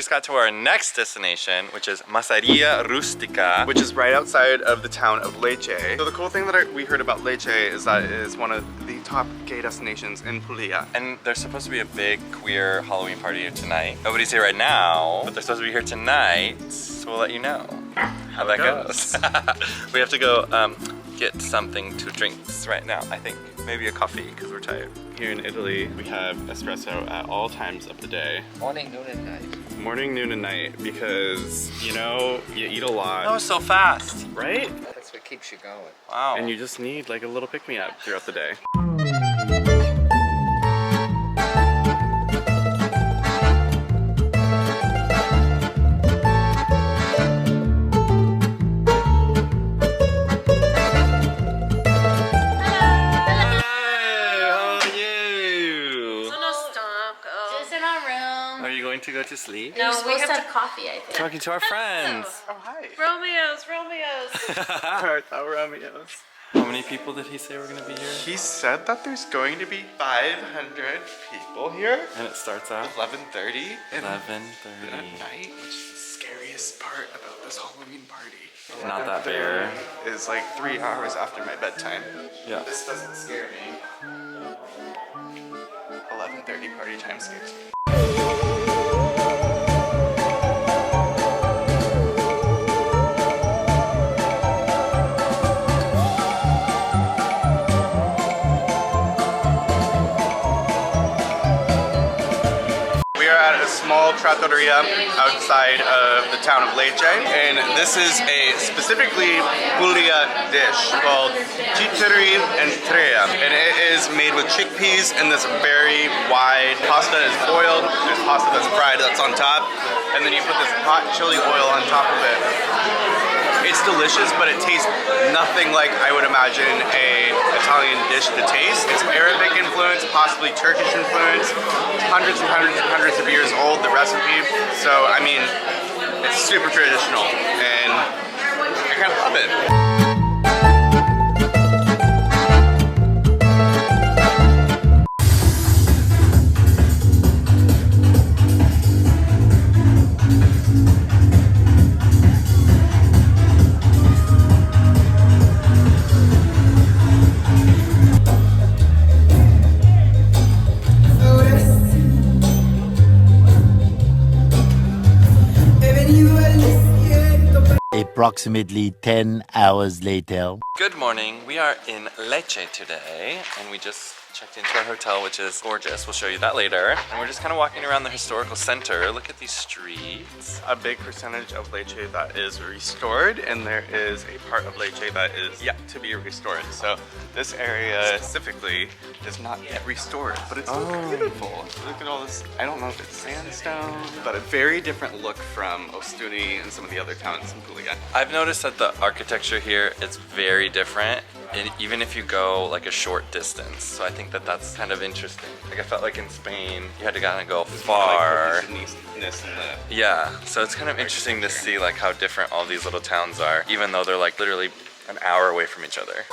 just got to our next destination, which is Masseria Rustica, which is right outside of the town of Lecce. So the cool thing that we heard about Lecce is that it is one of the top gay destinations in Puglia. And there's supposed to be a big queer Halloween party here tonight. Nobody's here right now, but they're supposed to be here tonight, so we'll let you know how that goes. We have to go get something to drink right now, I think. Maybe a coffee, because we're tired. Here in Italy, we have espresso at all times of the day. Morning, noon, and night. Morning, noon, and night, because, you know, you eat a lot. Oh, so fast. Right? That's what keeps you going. Wow. And you just need like a little pick-me-up throughout the day. To go to sleep? No, we have to coffee, I think. Talking to our friends. Oh, hi. Romeo's. Romeo's. How many people did he say were going to be here? He said that there's going to be 500 people here. And it starts out 11:30. 11:30 at night, which is the scariest part about this Halloween party. Not that fair. Is like 3 hours after my bedtime. Yeah. This doesn't scare me. 11:30 party time scares me. Small trattoria outside of the town of Lecce, and this is a specifically Puglia dish called Itinerary and Trea, and it is made with chickpeas in this very wide pasta is boiled. There's pasta that's fried that's on top, and then you put this hot chili oil on top of it. It's delicious, but it tastes nothing like I would imagine a Italian dish to taste. It's Arabic influence, possibly Turkish influence. It's hundreds and hundreds and hundreds of years old, the recipe. So, I mean, it's super traditional, and I kind of love it. Approximately 10 hours later. Good morning. We are in Lecce today, and we just checked into our hotel, which is gorgeous. We'll show you that later. And we're just kind of walking around the historical center. Look at these streets. A big percentage of Lecce that is restored, and there is a part of Lecce that is yet to be restored. So this area specifically is not yet restored, but it's beautiful. Look at all this, I don't know if it's sandstone, but a very different look from Ostuni and some of the other towns in Puglia. I've noticed that the architecture here is very different, even if you go like a short distance. So I think that that's kind of interesting. Like I felt like in Spain, you had to kind of go far. Yeah, so it's kind of interesting to see like how different all these little towns are, even though they're like literally an hour away from each other.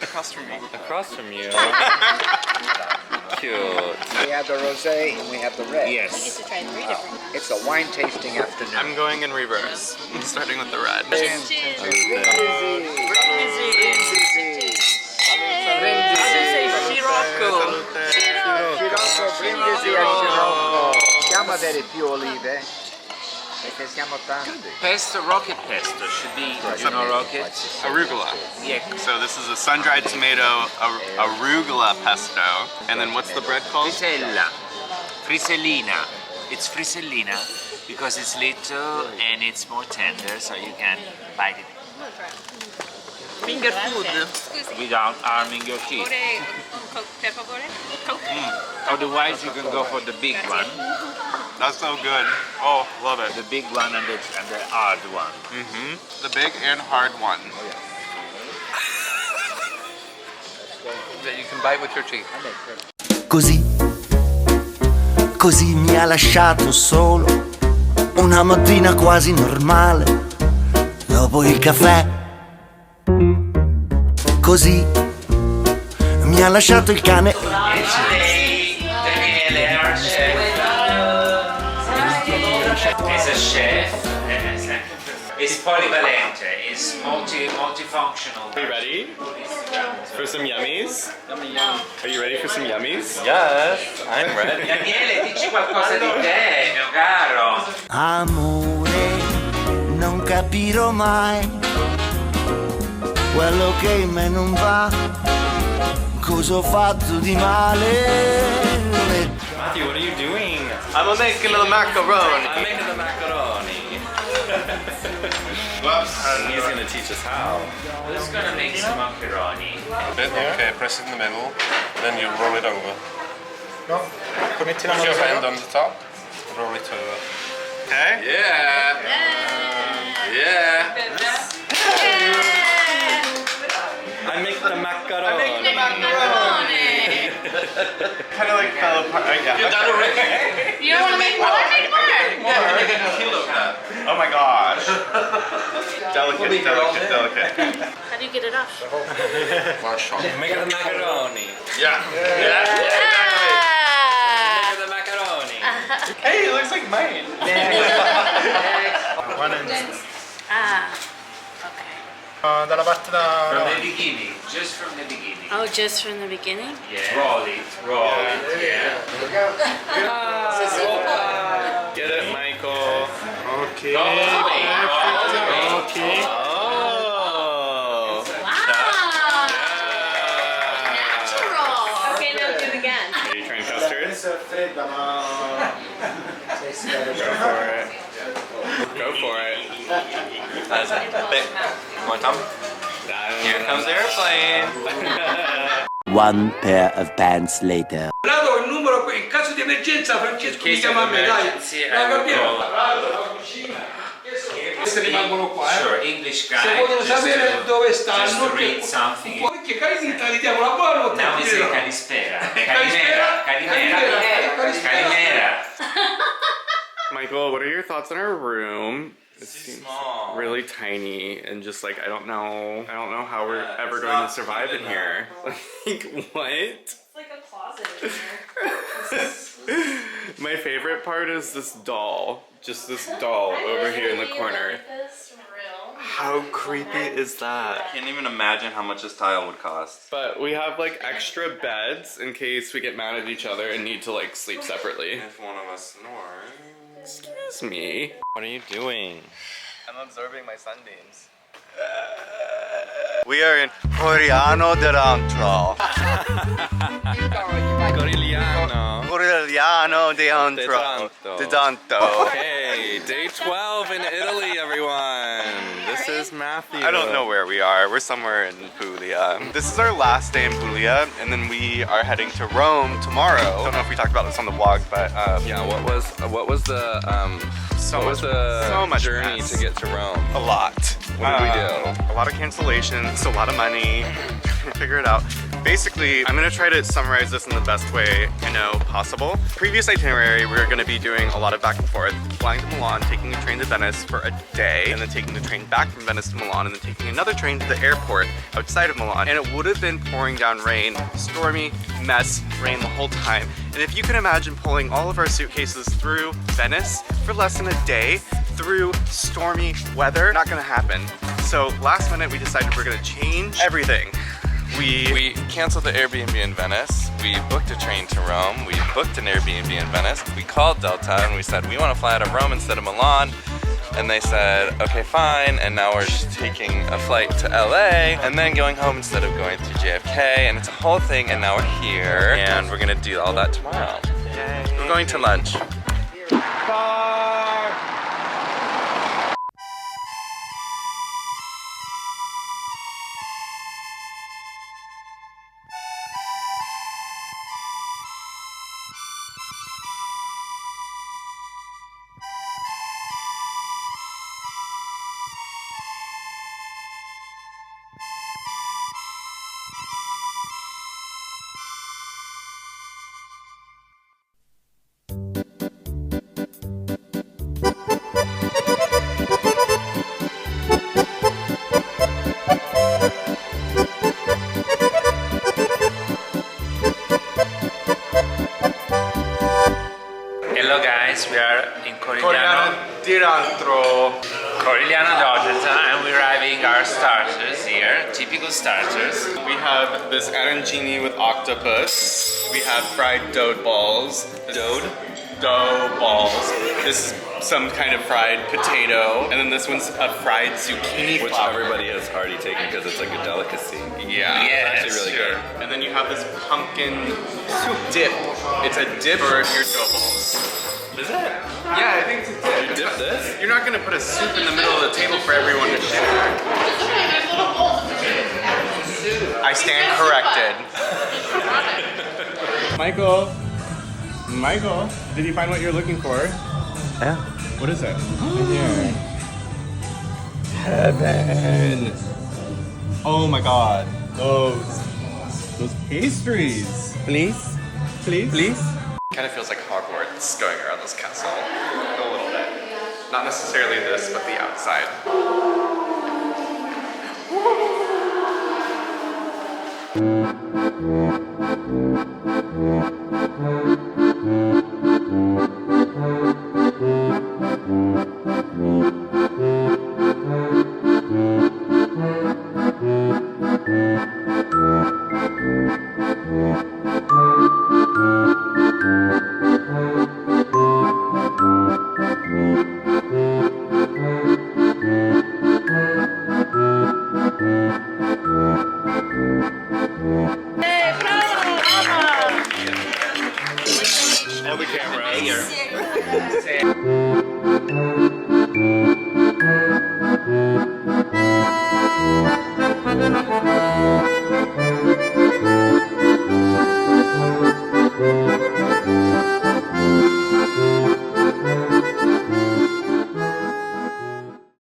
Across from me. Across from you. Cute. We have the rosé and we have the red. I get to try 3 different ones. It's a wine tasting afternoon. I'm going in reverse, starting with the red. Scirocco, brindisi a scirocco. Chiama delle più olive. Perché siamo tanti. Pesto, rocket pesto should be, you know, rocket. Arugula. Yeah. So this is a sun-dried tomato arugula pesto. And then what's the bread called? Frisella. Frisellina. It's frisellina because it's little and it's more tender, so you can bite it Finger food. without harming your teeth. Per favore? Coke? Otherwise, you can go for the big one, That's so good. Oh, love it. the big one and the hard one. The big and hard one. That you can bite with your teeth. Così mi ha lasciato solo una mattina quasi normale, dopo il caffè. Così mi ha lasciato il cane. Is a chef. It's polyvalente. It's multifunctional. Are you ready for some yummies? Are you ready for some yummies? Yes, I'm ready. Daniele, dici qualcosa di te, mio caro. Amore, non capirò mai quello che in me non va, cosa ho fatto di male. Matthew, what are you doing? I'm making the macaroni. I'm making the macaroni. And he's gonna teach us how. Who's gonna make some macaroni? Okay, press it in the middle, then you roll it over. No. Put your hand on the top, roll it over. Okay. Yeah. Yeah. I make the macaroni. Kind of like fell apart. Yeah. You don't want to make more? Make more! Oh my gosh. Delicate. How do you get it off? Make the macaroni. Yeah. Make the macaroni. Hey, it looks like mine. Ah, okay. Dalla parte da... From the beginning, just from the beginning. Oh, just from the beginning? Yeah. Roll it, yeah. Get it, Michael. Okay. Oh. Okay. Oh. Wow! Natural! Okay, now do it again. Are you trying custard? Go for it. That's it. One time. Here comes the airplane. One pair of pants later. Dato il numero in caso di emergenza Francesco mi chiama a me, dai. Queste rimangono qua, Sure, English guy. Se vogliono sapere dove Just stanno, to read something. perché carinita gli diamo la buona Now we say Calispera. Calimera. Michael, what are your thoughts on our room? It seems small. really tiny and just like I don't know how we're ever going to survive in here. Like what? It's like a closet in here. My favorite part is this doll. Just this doll over here in the corner. How creepy is that? I can't even imagine how much this tile would cost. But we have like extra beds in case we get mad at each other and need to like sleep separately. If one of us snores. Excuse me. What are you doing? I'm absorbing my sunbeams. We are in Corigliano di Taranto. Corigliano di Taranto. Okay, day 12 in Italy, everyone. This is Matthew. I don't know where we are. We're somewhere in Puglia. This is our last day in Puglia, and then we are heading to Rome tomorrow. I don't know if we talked about this on the vlog, but Yeah, what was the so much journey mess. to get to Rome? a lot. What did we do? A lot of cancellations, a lot of money. Figure it out. Basically, I'm gonna try to summarize this in the best way I know possible. Previous itinerary, we were gonna be doing a lot of back and forth, flying to Milan, taking a train to Venice for a day, and then taking the train back from Venice to Milan, and then taking another train to the airport outside of Milan. And it would have been pouring down rain, stormy mess, rain the whole time. And if you can imagine pulling all of our suitcases through Venice for less than a day, through stormy weather, not gonna happen. So last minute we decided we're gonna change everything. We canceled the Airbnb in Venice. We booked a train to Rome. We booked an Airbnb in Venice. We called Delta and we said we want to fly out of Rome instead of Milan. and they said, okay, fine, and now we're just taking a flight to LA and then going home instead of going through JFK, and it's a whole thing, and now we're here, and we're gonna do all that tomorrow. Yay. We're going to lunch. Hello guys, we are in Corigliano Taranto. and we're having our starters here, typical starters. We have this arancini with octopus. We have fried dough balls. Dough balls. This is some kind of fried potato. And then this one's a fried zucchini Which flower. everybody has already taken because it's like a delicacy. Yeah. Yes, It's actually really sure. good. And then you have this pumpkin soup dip. It's a dip for your dough balls. Is it? Yeah, I think it's a dip. You dip this? You're not gonna put a soup in the middle of the table for everyone to share. I stand corrected. Michael, did you find what you're looking for? Yeah. What is it? Here. Heaven. Oh my god. Those pastries. Please? Kind of feels like Hogwarts going around this castle. A little bit. Not necessarily this, but the outside. All the cameras.